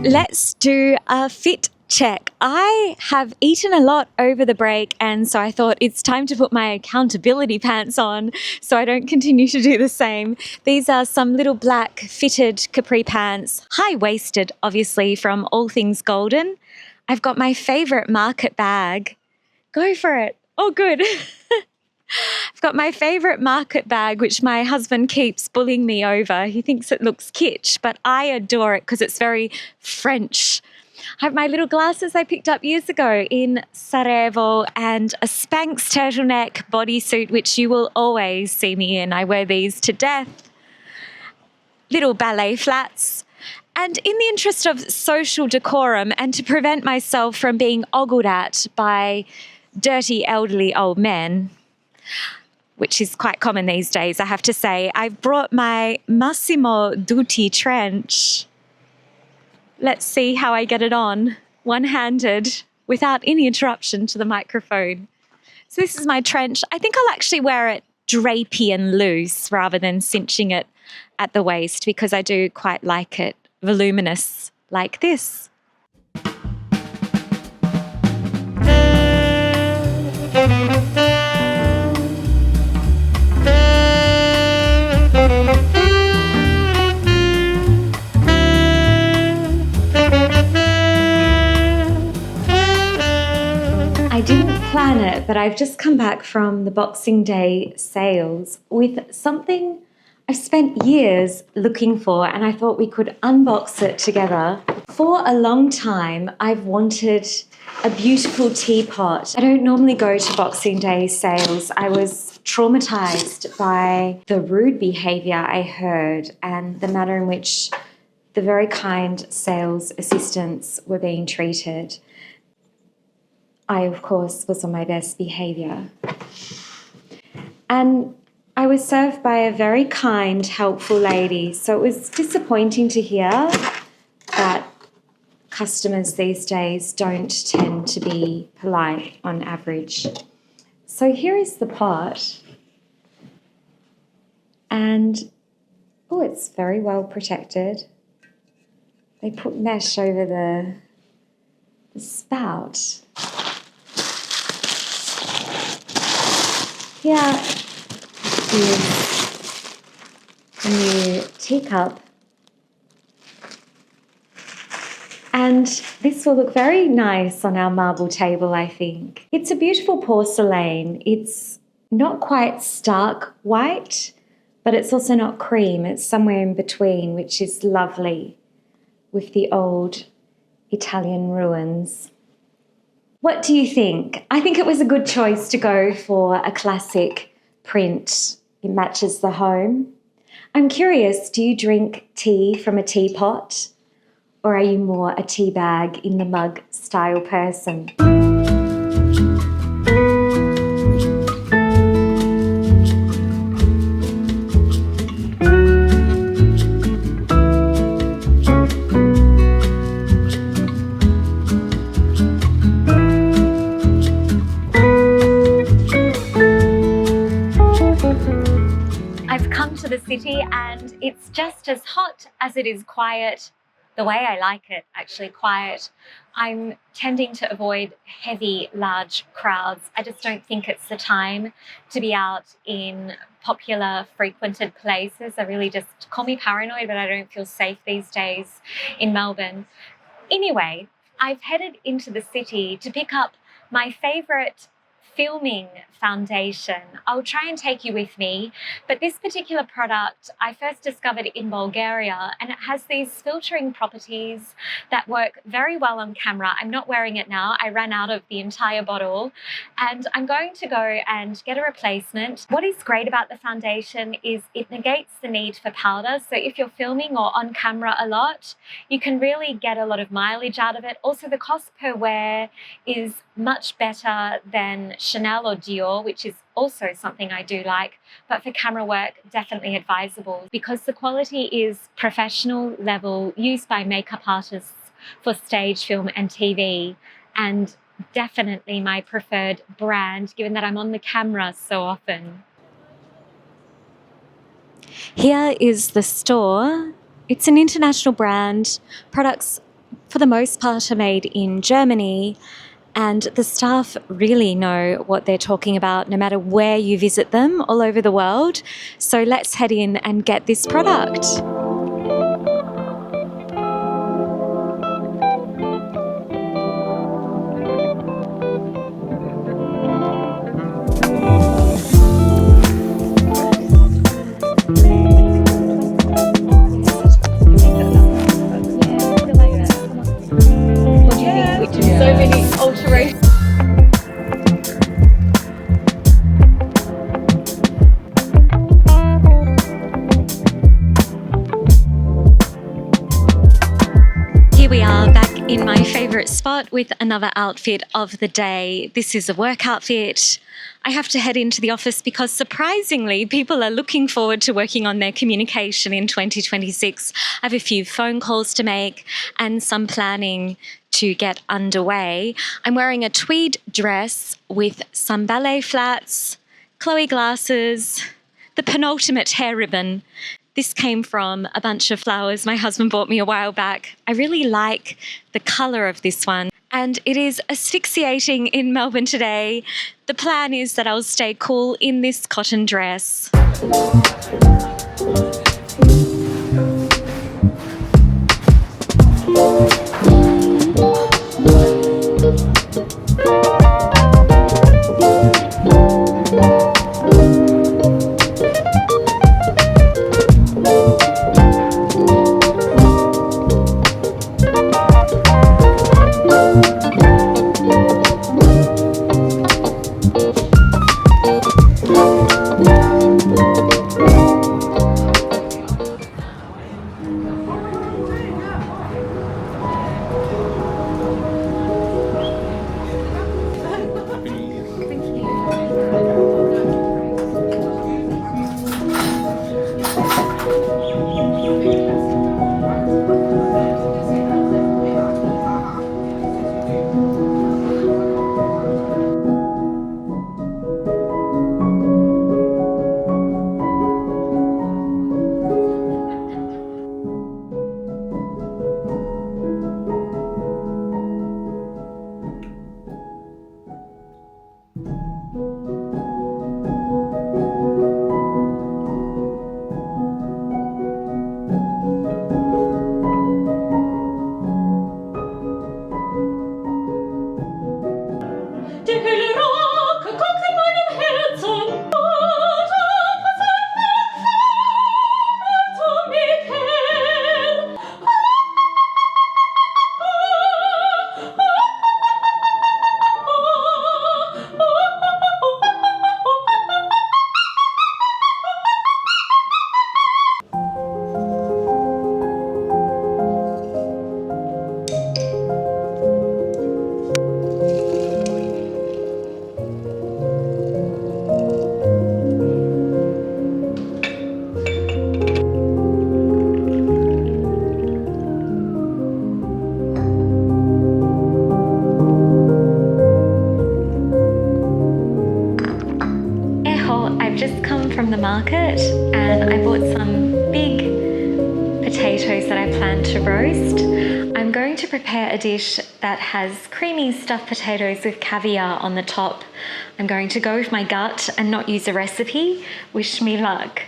let's do a fit check. I have eaten a lot over the break, and so I thought it's time to put my accountability pants on so I don't continue to do the same. These are some little black fitted capri pants, high-waisted obviously, from All Things Golden. I've got my favourite market bag. Go for it. Oh, good. I've got my favourite market bag, which my husband keeps bullying me over. He thinks it looks kitsch, but I adore it because it's very French. I have my little glasses I picked up years ago in Sarajevo and a Spanx turtleneck bodysuit, which you will always see me in. I wear these to death. Little ballet flats. And in the interest of social decorum and to prevent myself from being ogled at by dirty elderly old men, which is quite common these days, I have to say, I've brought my Massimo Dutti trench. Let's see how I get it on, one-handed, without any interruption to the microphone. So this is my trench. I think I'll actually wear it drapey and loose rather than cinching it at the waist because I do quite like it voluminous like this. I didn't plan it, but I've just come back from the Boxing Day sales with something I've spent years looking for, and I thought we could unbox it together. For a long time, I've wanted a beautiful teapot. I don't normally go to Boxing Day sales. I was traumatized by the rude behavior I heard and the manner in which the very kind sales assistants were being treated. I, of course, was on my best behaviour. And I was served by a very kind, helpful lady. So it was disappointing to hear that customers these days don't tend to be polite on average. So here is the pot. And, oh, it's very well protected. They put mesh over the spout. Here is a new teacup, and this will look very nice on our marble table, I think. It's a beautiful porcelain. It's not quite stark white, but it's also not cream. It's somewhere in between, which is lovely with the old Italian ruins. What do you think? I think it was a good choice to go for a classic print. It matches the home. I'm curious, do you drink tea from a teapot, or are you more a tea bag in the mug style person? The city, and it's just as hot as it is quiet, the way I like it, actually quiet. I'm tending to avoid heavy, large crowds. I just don't think it's the time to be out in popular, frequented places. I really just, call me paranoid, but I don't feel safe these days in Melbourne. Anyway, I've headed into the city to pick up my favourite filming foundation. I'll try and take you with me, but this particular product I first discovered in Bulgaria, and it has these filtering properties that work very well on camera. I'm not wearing it now. I ran out of the entire bottle, and I'm going to go and get a replacement. What is great about the foundation is it negates the need for powder. So if you're filming or on camera a lot, you can really get a lot of mileage out of it. Also, the cost per wear is much better than Chanel or Dior, which is also something I do like, but for camera work, definitely advisable because the quality is professional level, used by makeup artists for stage, film and TV, and definitely my preferred brand, given that I'm on the camera so often. Here is the store. It's an international brand. Products for the most part, are made in Germany, and the staff really know what they're talking about no matter where you visit them all over the world. So let's head in and get this product. So many alterations. Here we are back in my favourite spot with another outfit of the day. This is a work outfit. I have to head into the office because surprisingly people are looking forward to working on their communication in 2026. I have a few phone calls to make and some planning to get underway. I'm wearing a tweed dress with some ballet flats, Chloe glasses, the penultimate hair ribbon. This came from a bunch of flowers my husband bought me a while back. I really like the colour of this one, and it is asphyxiating in Melbourne today. The plan is that I'll stay cool in this cotton dress. From the market, and I bought some big potatoes that I plan to roast. I'm going to prepare a dish that has creamy stuffed potatoes with caviar on the top. I'm going to go with my gut and not use a recipe. Wish me luck.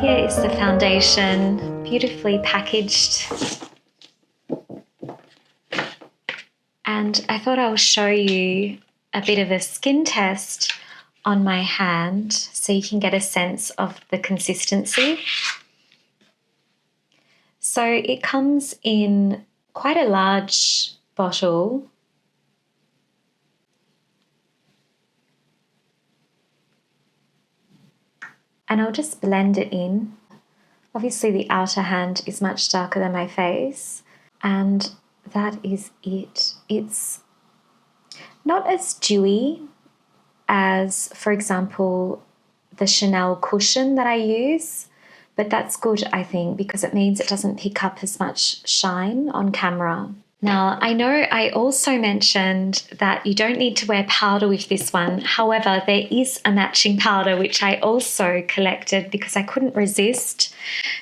Here is the foundation. beautifully packaged. And I thought I'll show you a bit of a skin test on my hand so you can get a sense of the consistency. So it comes in quite a large bottle. And I'll just blend it in. Obviously the outer hand is much darker than my face, and that is it. It's not as dewy as, for example, the Chanel cushion that I use, but that's good, I think, because it means it doesn't pick up as much shine on camera. Now, I know I also mentioned that you don't need to wear powder with this one. However, there is a matching powder which I also collected because I couldn't resist.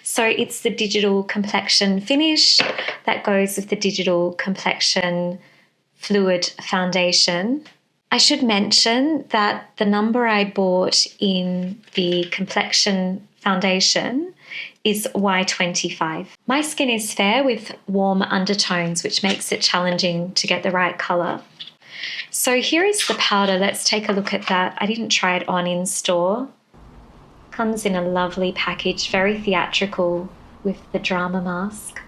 So it's the Digital Complexion finish that goes with the Digital Complexion Fluid Foundation. I should mention that the number I bought in the Complexion Foundation is Y25. My skin is fair with warm undertones, which makes it challenging to get the right colour. So here is the powder. Let's take a look at that. I didn't try it on in store. Comes in a lovely package, very theatrical with the drama mask.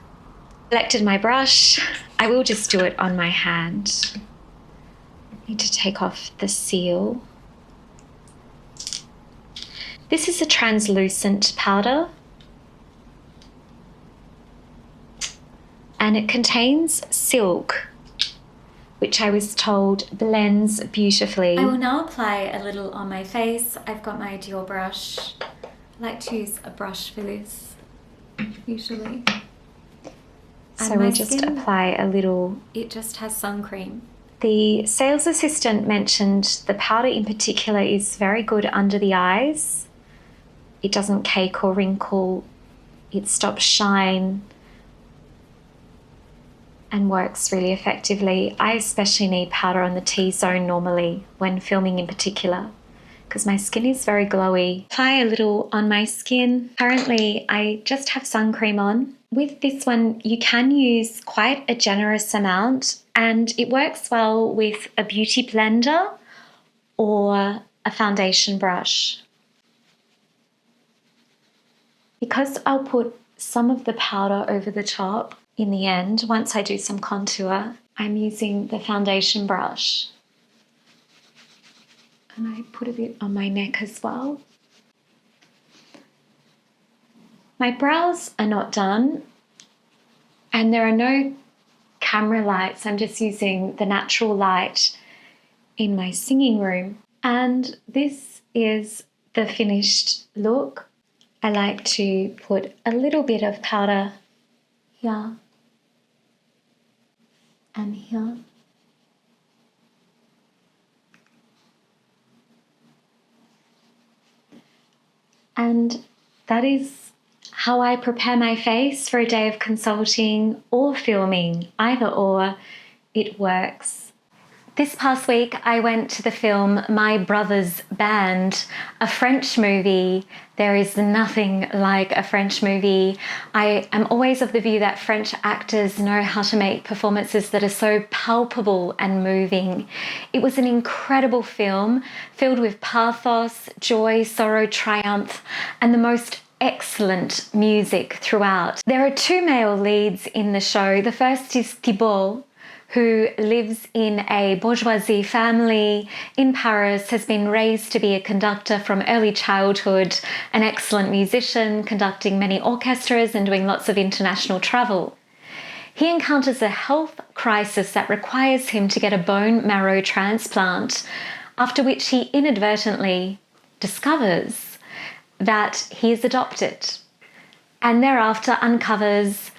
Selected my brush. I will just do it on my hand. I need to take off the seal. This is a translucent powder, and it contains silk, which I was told blends beautifully. I will now apply a little on my face. I've got my Dior brush. I like to use a brush for this, usually. So we'll just apply a little. It just has sun cream. The sales assistant mentioned the powder in particular is very good under the eyes. It doesn't cake or wrinkle. It stops shine and works really effectively. I especially need powder on the T-zone normally when filming in particular because my skin is very glowy. Apply a little on my skin. Currently, I just have sun cream on. With this one, you can use quite a generous amount, and it works well with a beauty blender or a foundation brush. Because I'll put some of the powder over the top in the end, once I do some contour, I'm using the foundation brush. And I put a bit on my neck as well. My brows are not done, and there are no camera lights. I'm just using the natural light in my singing room. And this is the finished look. I like to put a little bit of powder here and here. And that is how I prepare my face for a day of consulting or filming. Either or, it works. This past week, I went to the film My Brother's Band, a French movie. There is nothing like a French movie. I am always of the view that French actors know how to make performances that are so palpable and moving. It was an incredible film filled with pathos, joy, sorrow, triumph, and the most excellent music throughout. There are two male leads in the show. The first is Teapot, who lives in a bourgeoisie family in Paris, has been raised to be a conductor from early childhood, an excellent musician, conducting many orchestras and doing lots of international travel. He encounters a health crisis that requires him to get a bone marrow transplant, after which he inadvertently discovers that he is adopted, and thereafter uncovers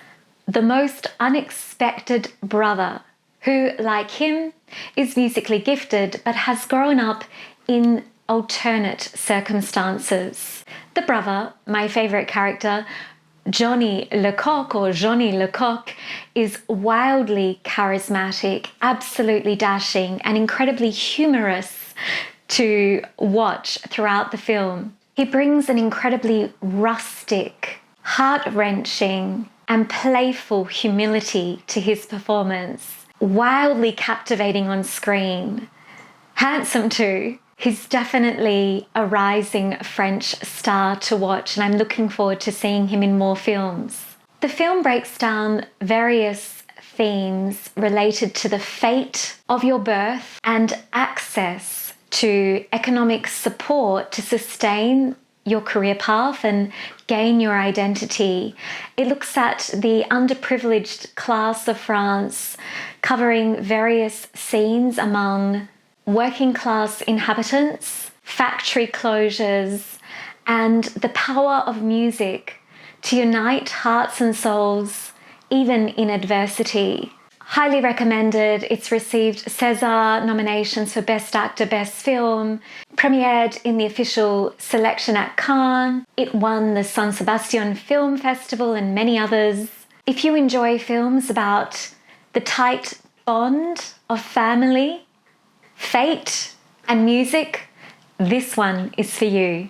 the most unexpected brother who, like him, is musically gifted but has grown up in alternate circumstances. The brother, my favourite character, Johnny Lecoq or Johnny Lecoq, is wildly charismatic, absolutely dashing, and incredibly humorous to watch throughout the film. He brings an incredibly rustic, heart-wrenching and playful humility to his performance. Wildly captivating on screen. Handsome too. He's definitely a rising French star to watch, and I'm looking forward to seeing him in more films. The film breaks down various themes related to the fate of your birth and access to economic support to sustain your career path and gain your identity. It looks at the underprivileged class of France, covering various scenes among working class inhabitants, factory closures, and the power of music to unite hearts and souls, even in adversity. Highly recommended. It's received César nominations for Best Actor, Best Film, premiered in the official selection at Cannes. It won the San Sebastian Film Festival and many others. If you enjoy films about the tight bond of family, fate, and music, this one is for you.